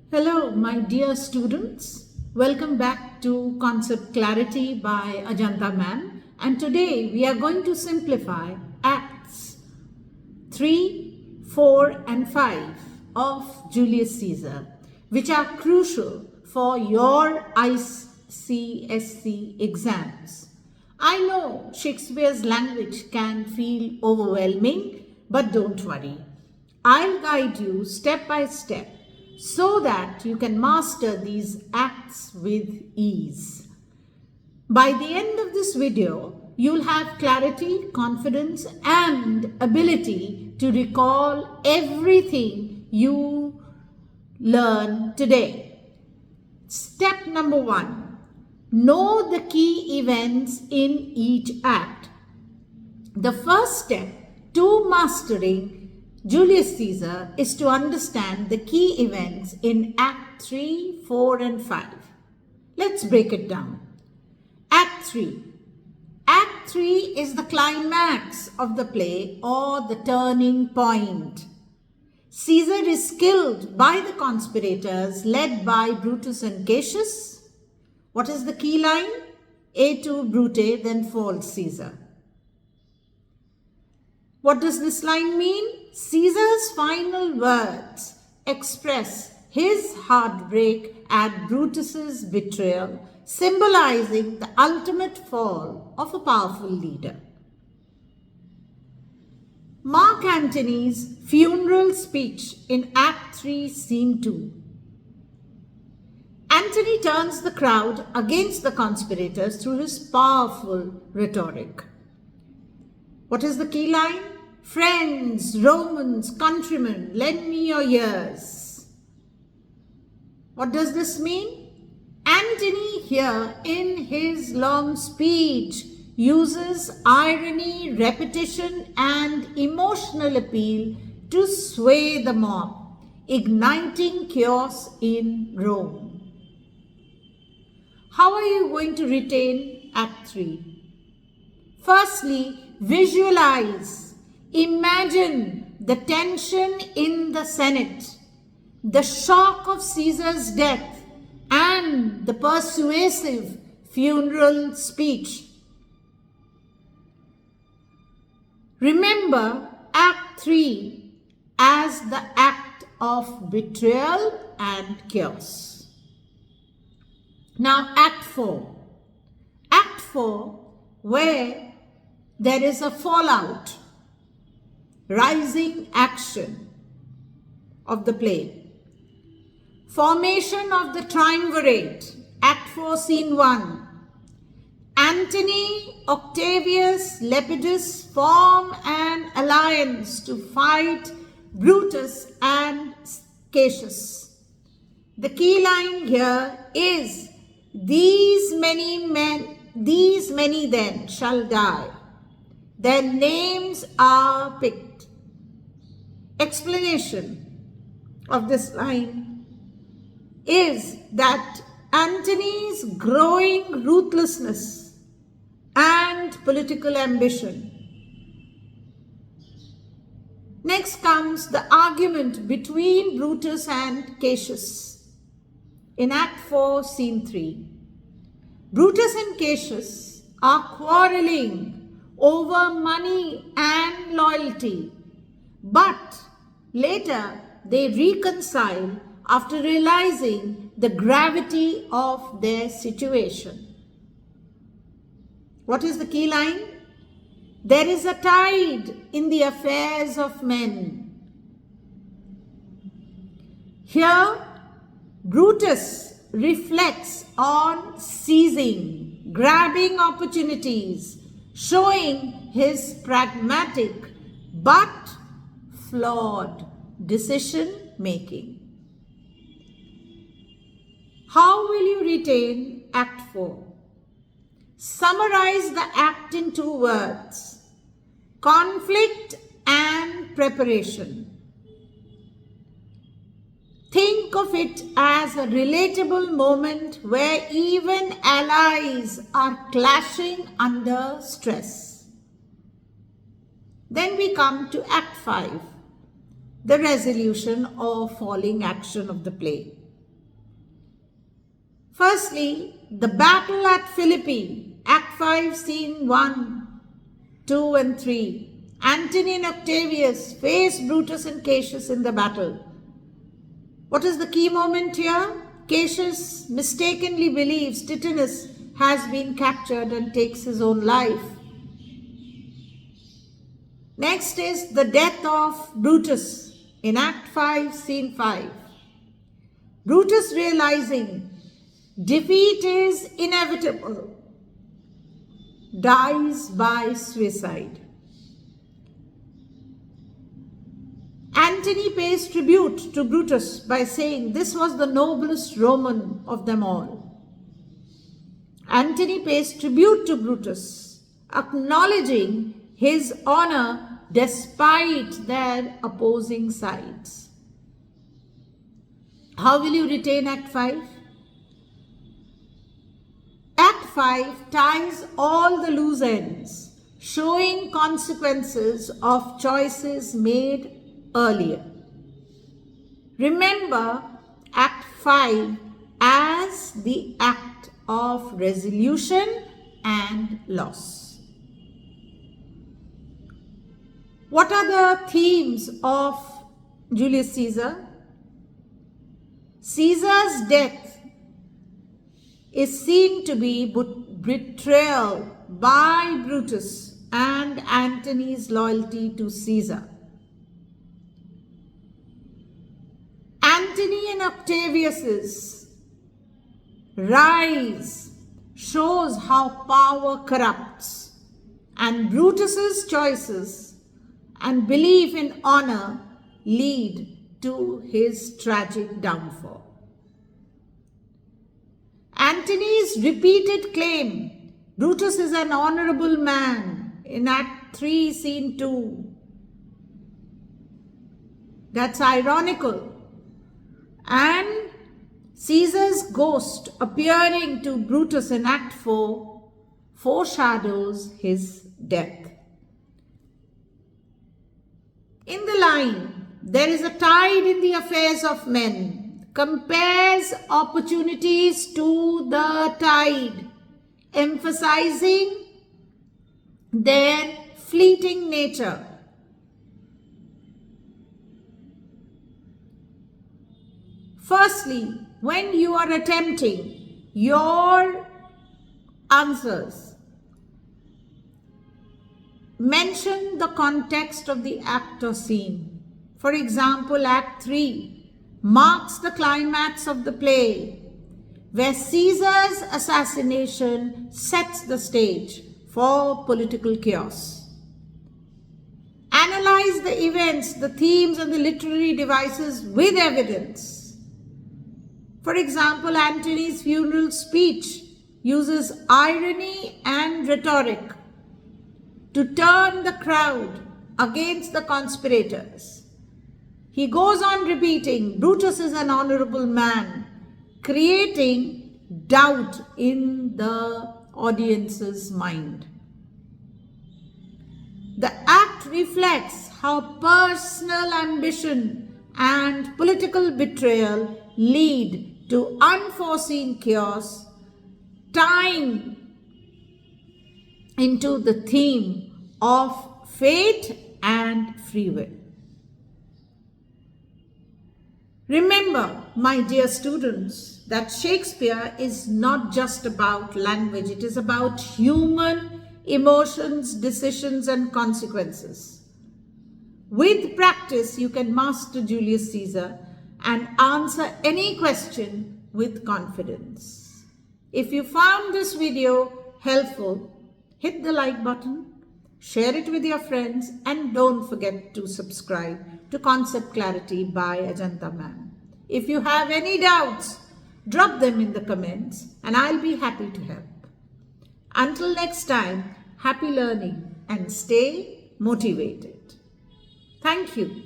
Hello, my dear students. Welcome back to Concept Clarity by Ajanta ma'am. And today we are going to simplify Acts 3, 4 and 5 of Julius Caesar, which are crucial for your ICSC exams. I know Shakespeare's language can feel overwhelming, but don't worry. I'll guide you step by step so that you can master these acts with ease. By the end of this video, you'll have clarity, confidence, and ability to recall everything you learn today. Step number 1. Know the key events in each act. The first step to mastering Julius Caesar is to understand the key events in Act 3, 4 and 5. Let's break it down. Act 3. Act 3 is the climax of the play or the turning point. Caesar is killed by the conspirators led by Brutus and Cassius. What is the key line? Et tu, Brute, then falls Caesar. What does this line mean? Caesar's final words express his heartbreak at Brutus's betrayal, symbolizing the ultimate fall of a powerful leader. Mark Antony's funeral speech in Act 3, Scene 2. Antony turns the crowd against the conspirators through his powerful rhetoric. What is the key line? Friends, Romans, countrymen, lend me your ears. What does this mean? Antony here in his long speech uses irony, repetition and emotional appeal to sway the mob, igniting chaos in Rome. How are you going to retain Act 3? Firstly, visualize. Imagine the tension in the Senate, the shock of Caesar's death, and the persuasive funeral speech. Remember Act 3 as the act of betrayal and chaos. Now Act 4. Act 4, where there is a fallout, rising action of the play. Formation of the triumvirate, Act 4, Scene 1. Antony, Octavius, Lepidus form an alliance to fight Brutus and Cassius. The key line here is, these many then shall die. Their names are picked. Explanation of this line is that Antony's growing ruthlessness and political ambition. Next comes the argument between Brutus and Cassius in Act 4, Scene 3. Brutus and Cassius are quarreling over money and loyalty, but later they reconcile after realizing the gravity of their situation. What is the key line? There is a tide in the affairs of men. Here, Brutus reflects on seizing, grabbing opportunities, showing his pragmatic but flawed decision making. How will you retain Act 4? Summarize the act in 2 words: conflict and preparation. Think of it as a relatable moment where even allies are clashing under stress. Then we come to Act 5, the resolution or falling action of the play. Firstly, the battle at Philippi, Act 5, Scene 1, 2 and 3. Antony and Octavius face Brutus and Cassius in the battle. What is the key moment here? Cassius mistakenly believes Titanus has been captured and takes his own life. Next is the death of Brutus in Act 5, Scene 5. Brutus, realizing defeat is inevitable, dies by suicide. Antony pays tribute to Brutus by saying this was the noblest Roman of them all. Antony pays tribute to Brutus, acknowledging his honor despite their opposing sides. How will you retain Act 5? Act 5 ties all the loose ends, showing consequences of choices made earlier. Remember Act 5 as the act of resolution and loss. What are the themes of Julius Caesar? Caesar's death is seen to be betrayal by Brutus and Antony's loyalty to Caesar. Antony and Octavius's rise shows how power corrupts, and Brutus's choices and belief in honor lead to his tragic downfall. Antony's repeated claim, Brutus is an honorable man, in Act 3, Scene 2. That's ironical. And Caesar's ghost appearing to Brutus in Act 4 foreshadows his death. In the line, there is a tide in the affairs of men, compares opportunities to the tide, emphasizing their fleeting nature. Firstly, when you are attempting your answers, mention the context of the act or scene. For example, Act 3 marks the climax of the play, where Caesar's assassination sets the stage for political chaos. Analyze the events, the themes, and the literary devices with evidence. For example, Antony's funeral speech uses irony and rhetoric to turn the crowd against the conspirators. He goes on repeating, Brutus is an honorable man, creating doubt in the audience's mind. The act reflects how personal ambition and political betrayal lead to unforeseen chaos, tying into the theme of fate and free will. Remember, my dear students, that Shakespeare is not just about language, it is about human emotions, decisions, and consequences. With practice, you can master Julius Caesar and answer any question with confidence. If you found this video helpful, hit the like button, share it with your friends, and don't forget to subscribe to Concept Clarity by Ajanta Ma'am. If you have any doubts, drop them in the comments and I'll be happy to help. Until next time, happy learning and stay motivated. Thank you.